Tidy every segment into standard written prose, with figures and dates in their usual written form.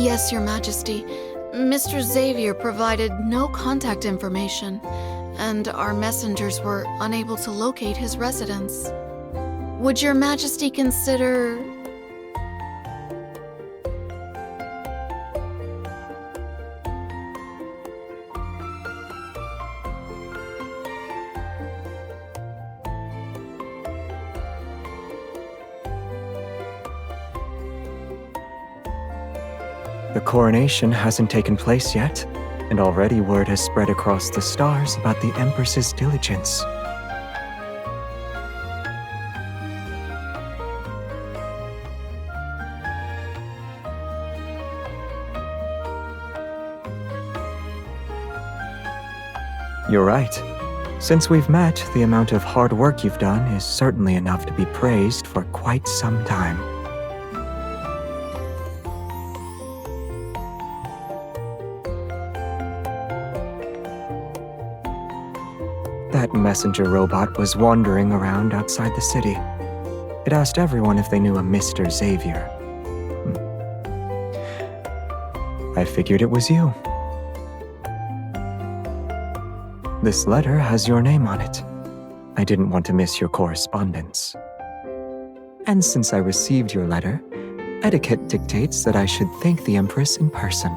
Yes, Your Majesty. Mr. Xavier provided no contact information, and our messengers were unable to locate his residence. Would Your Majesty consider... The coronation hasn't taken place yet, and already word has spread across the stars about the Empress's diligence. You're right. Since we've met, the amount of hard work you've done is certainly enough to be praised for quite some time. That messenger robot was wandering around outside the city. It asked everyone if they knew a Mr. Xavier. I figured it was you. This letter has your name on it. I didn't want to miss your correspondence. And since I received your letter, etiquette dictates that I should thank the Empress in person.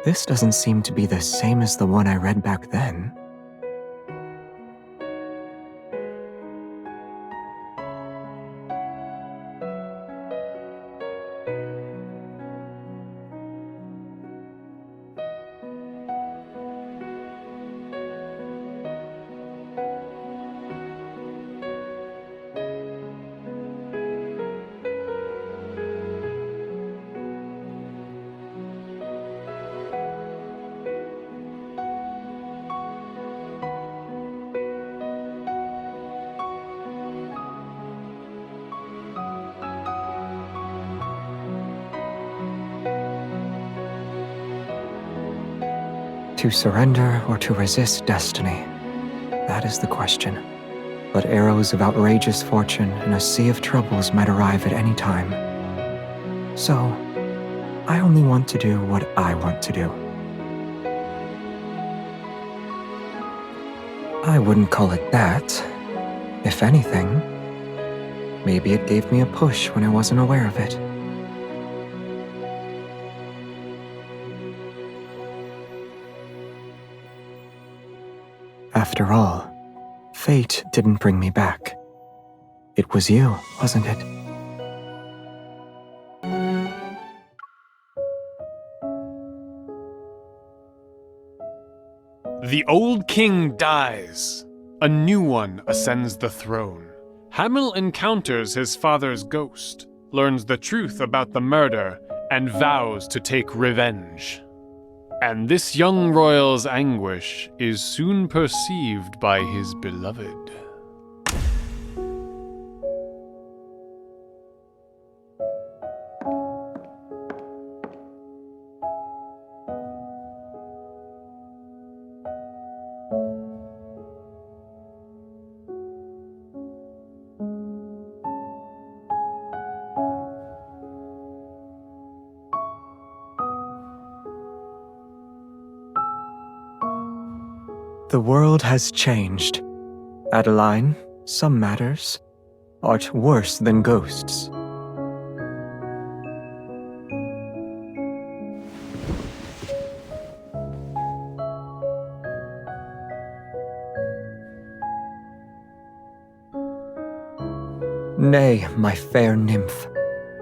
This doesn't seem to be the same as the one I read back then. To surrender or to resist destiny? That is the question. But arrows of outrageous fortune and a sea of troubles might arrive at any time. So, I only want to do what I want to do. I wouldn't call it that. If anything, maybe it gave me a push when I wasn't aware of it. After all, fate didn't bring me back. It was you, wasn't it? The old king dies. A new one ascends the throne. Hamil encounters his father's ghost, learns the truth about the murder, and vows to take revenge. And this young royal's anguish is soon perceived by his beloved. The world has changed. Adeline, some matters art worse than ghosts. Nay, my fair nymph,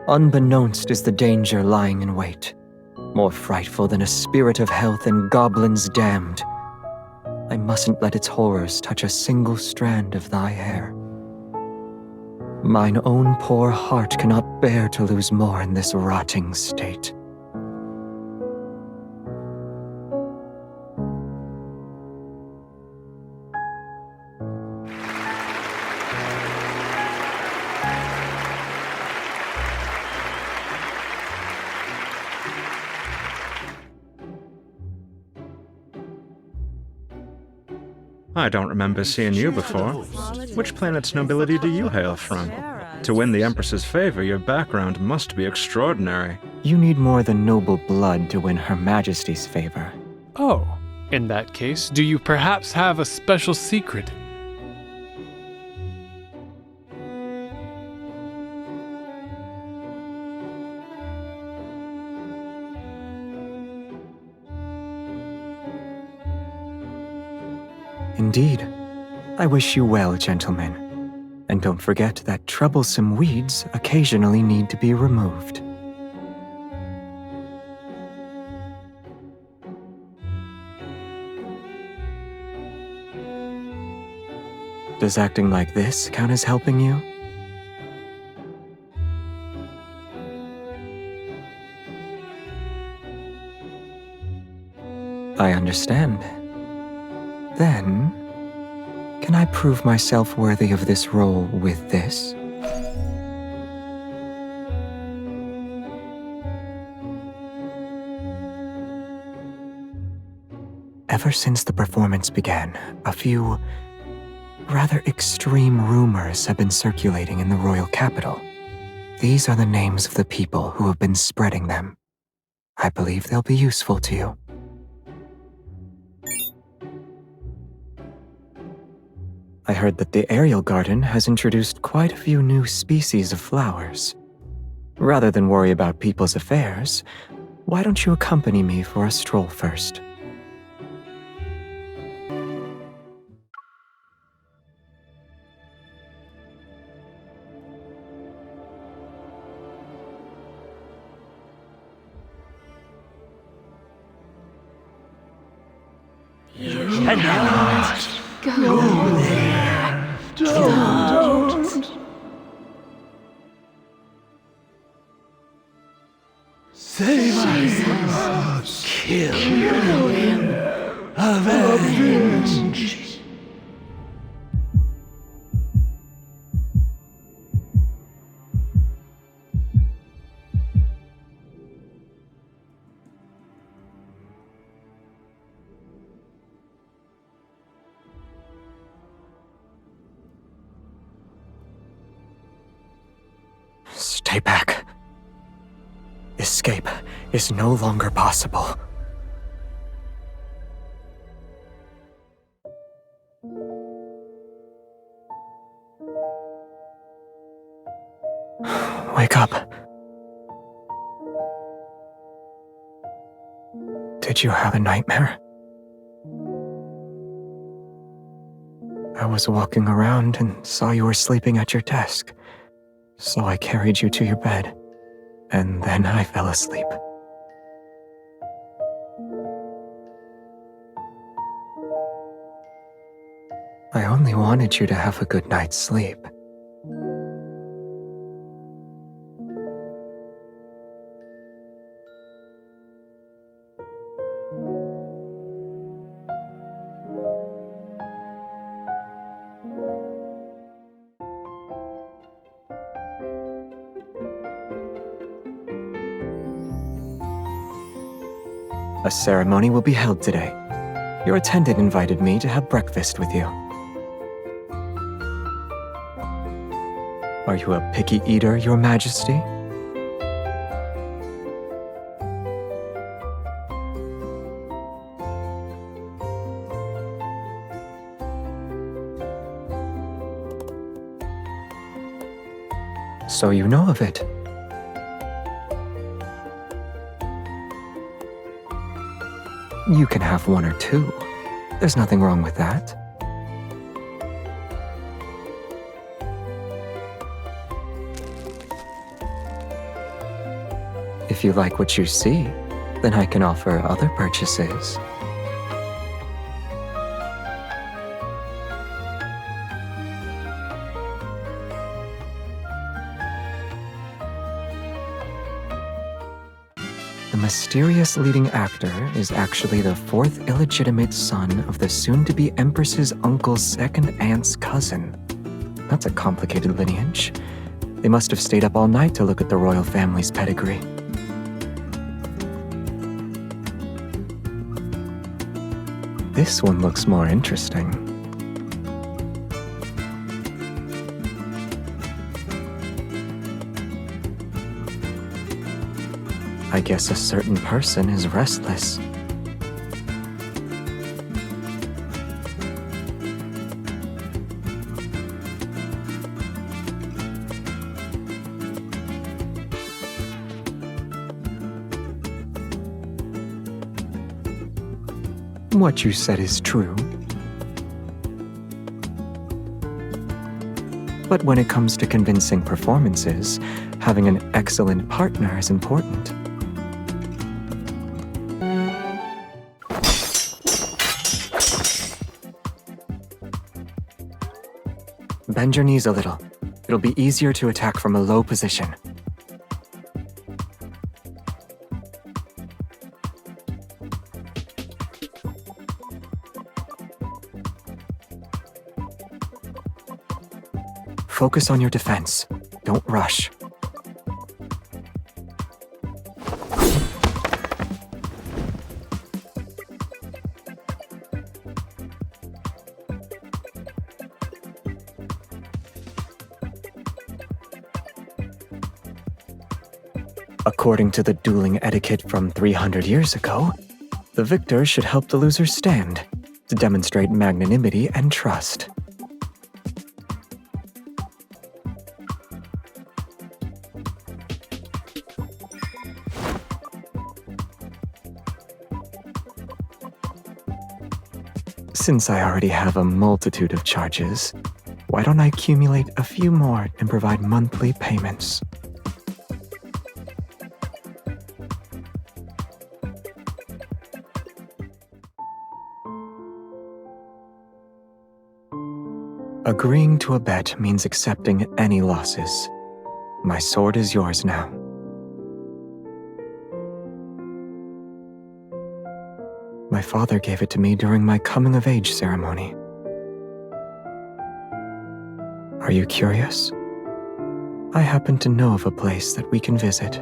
Unbeknownst is the danger lying in wait, more frightful than a spirit of health and goblins damned. I mustn't let its horrors touch a single strand of thy hair. Mine own poor heart cannot bear to lose more in this rotting state. I don't remember seeing you before. Which planet's nobility do you hail from? To win the Empress's favor, your background must be extraordinary. You need more than noble blood to win Her Majesty's favor. Oh, in that case, do you perhaps have a special secret? Indeed. I wish you well, gentlemen. And don't forget that troublesome weeds occasionally need to be removed. Does acting like this count as helping you? I understand. Then, can I prove myself worthy of this role with this? Ever since the performance began, a few rather extreme rumors have been circulating in the royal capital. These are the names of the people who have been spreading them. I believe they'll be useful to you. I heard that the aerial garden has introduced quite a few new species of flowers. Rather than worry about people's affairs, why don't you accompany me for a stroll first? Go there. Don't. Save us! Kill him! Avenge! Stay back. Escape is no longer possible. Wake up. Did you have a nightmare? I was walking around and saw you were sleeping at your desk, so I carried you to your bed, and then I fell asleep. I only wanted you to have a good night's sleep. A ceremony will be held today. Your attendant invited me to have breakfast with you. Are you a picky eater, Your Majesty? So you know of it. You can have one or two. There's nothing wrong with that. If you like what you see, then I can offer other purchases. The mysterious leading actor is actually the fourth illegitimate son of the soon-to-be Empress's uncle's second aunt's cousin. That's a complicated lineage. They must have stayed up all night to look at the royal family's pedigree. This one looks more interesting. I guess a certain person is restless. What you said is true. But when it comes to convincing performances, having an excellent partner is important. Bend your knees a little. It'll be easier to attack from a low position. Focus on your defense. Don't rush. According to the dueling etiquette from 300 years ago, the victor should help the loser stand to demonstrate magnanimity and trust. Since I already have a multitude of charges, why don't I accumulate a few more and provide monthly payments? Agreeing to a bet means accepting any losses. My sword is yours now. My father gave it to me during my coming-of-age ceremony. Are you curious? I happen to know of a place that we can visit.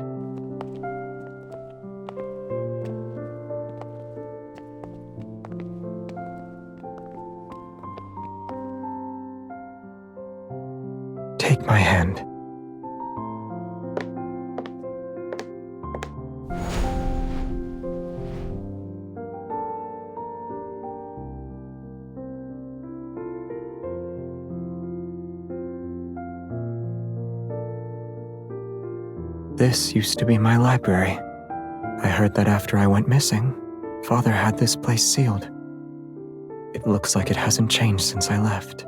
Take my hand. This used to be my library. I heard that after I went missing, Father had this place sealed. It looks like it hasn't changed since I left.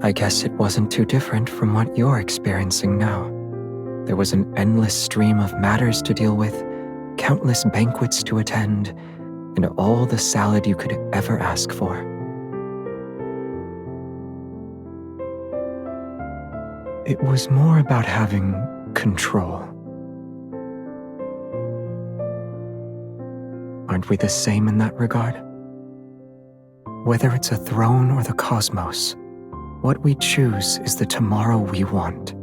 I guess it wasn't too different from what you're experiencing now. There was an endless stream of matters to deal with, countless banquets to attend, and all the salad you could ever ask for. It was more about having control. Aren't we the same in that regard? Whether it's a throne or the cosmos, what we choose is the tomorrow we want.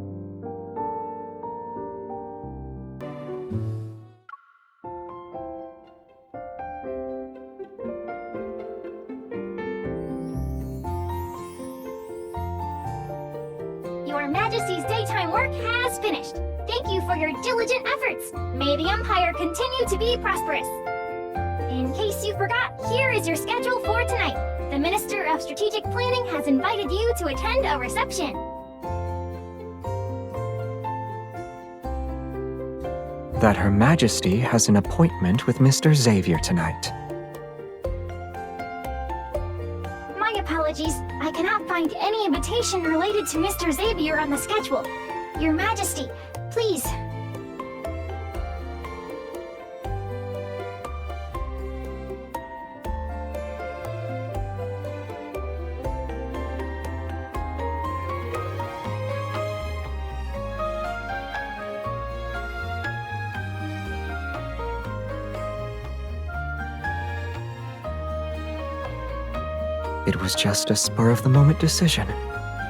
Your Majesty's daytime work has finished. Thank you for your diligent efforts. May the Empire continue to be prosperous. In case you forgot, here is your schedule for tonight. The Minister of Strategic Planning has invited you to attend a reception. that Her Majesty has an appointment with Mr. Xavier tonight. My apologies. I cannot find any invitation related to Mr. Xavier on the schedule. Your Majesty, please. It was just a spur-of-the-moment decision.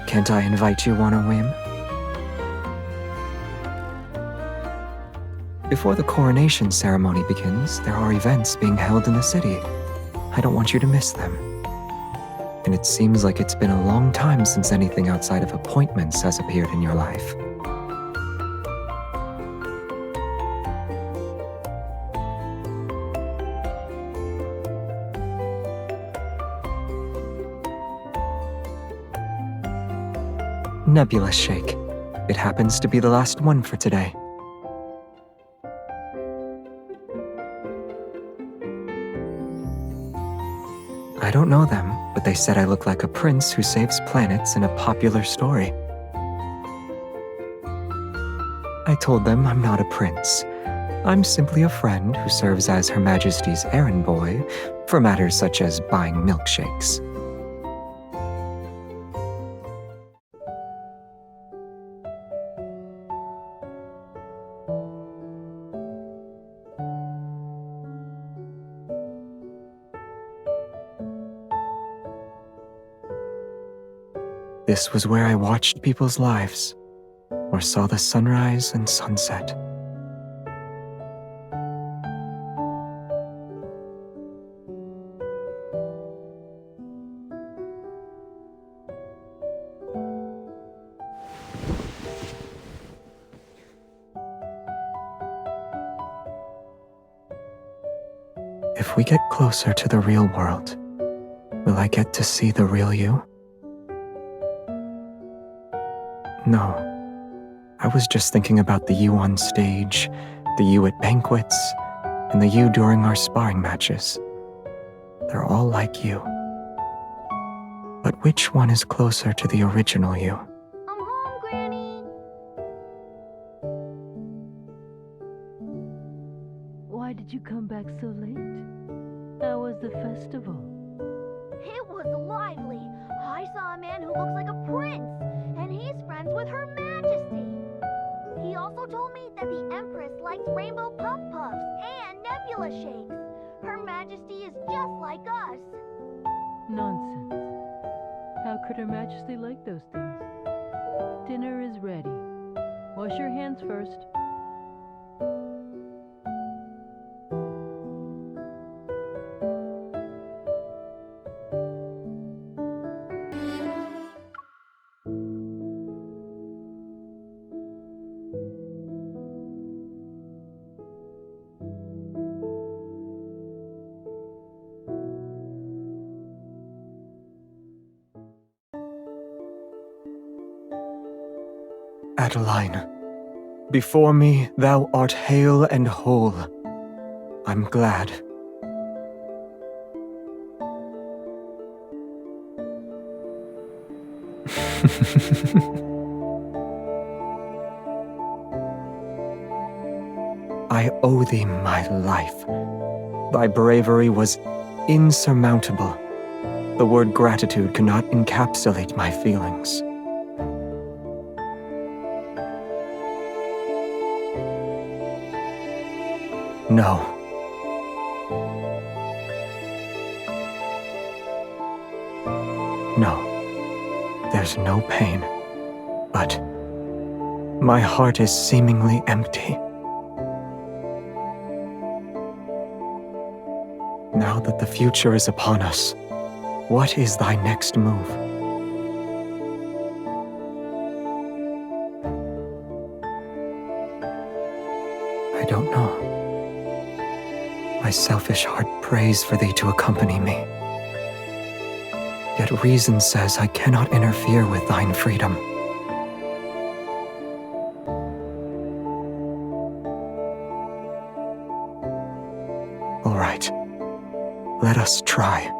Can't I invite you on a whim? Before the coronation ceremony begins, there are events being held in the city. I don't want you to miss them. And it seems like it's been a long time since anything outside of appointments has appeared in your life. Nebula Shake. It happens to be the last one for today. I don't know them, but they said I look like a prince who saves planets in a popular story. I told them I'm not a prince. I'm simply a friend who serves as Her Majesty's errand boy for matters such as buying milkshakes. This was where I watched people's lives, or saw the sunrise and sunset. If we get closer to the real world, will I get to see the real you? No, I was just thinking about the you on stage, the you at banquets, and the you during our sparring matches. They're all like you. But which one is closer to the original you? I'm home, Granny. Why did you come back so late? How was the festival? It was lively. I saw a man who looks like a prince, and he's friends with Her Majesty. He also told me that the Empress likes rainbow puff puffs and nebula shakes. Her Majesty is just like us. Nonsense. How could Her Majesty like those things? Dinner is ready. Wash your hands first. Adeline, before me thou art hale and whole. I'm glad. I owe thee my life. Thy bravery was insurmountable. The word gratitude cannot encapsulate my feelings. No. No. There's no pain. But my heart is seemingly empty. Now that the future is upon us, what is thy next move? I don't know. My selfish heart prays for thee to accompany me. Yet reason says I cannot interfere with thine freedom. try.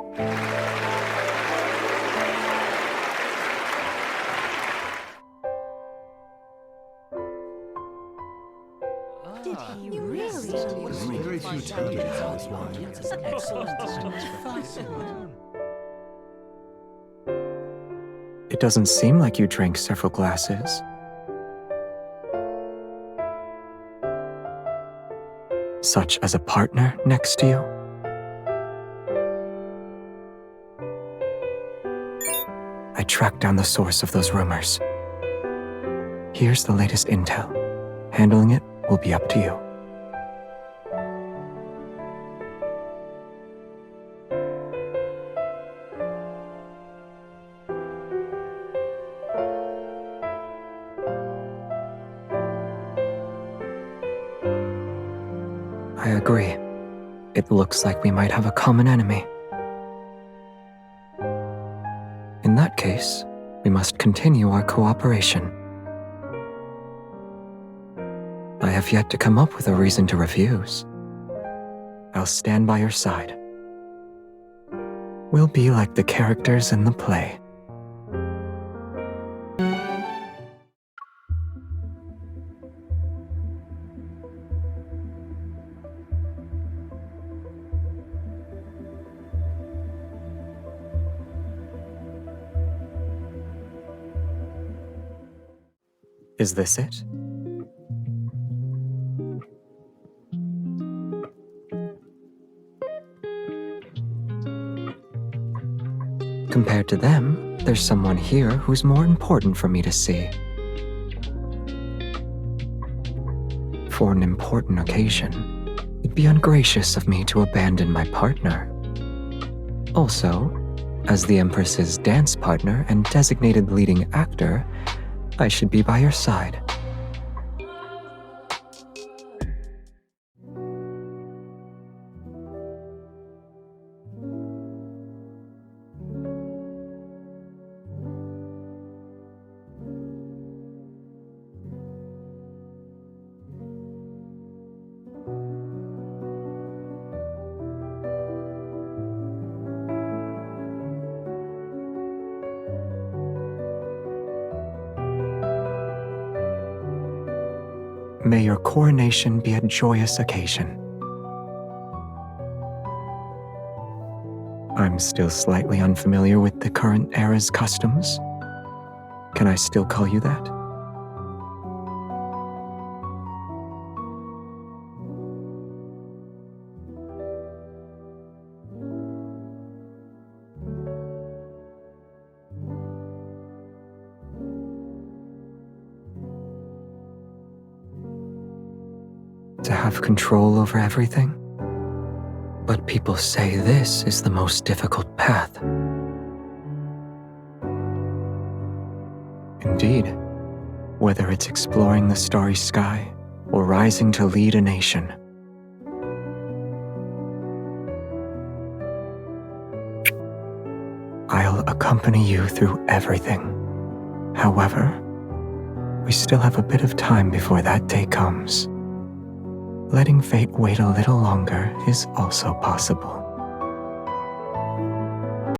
It doesn't seem like you drank several glasses. Such as a partner next to you? I tracked down the source of those rumors. Here's the latest intel. Handling it will be up to you. I agree. It looks like we might have a common enemy. In that case, we must continue our cooperation. I have yet to come up with a reason to refuse. I'll stand by your side. We'll be like the characters in the play. Is this it? Compared to them, there's someone here who's more important for me to see. For an important occasion, it'd be ungracious of me to abandon my partner. Also, as the Empress's dance partner and designated leading actor, I should be by your side. May your coronation be a joyous occasion. I'm still slightly unfamiliar with the current era's customs. Can I still call you that? To have control over everything? But people say this is the most difficult path. Indeed, whether it's exploring the starry sky or rising to lead a nation. I'll accompany you through everything. However, we still have a bit of time before that day comes. Letting fate wait a little longer is also possible.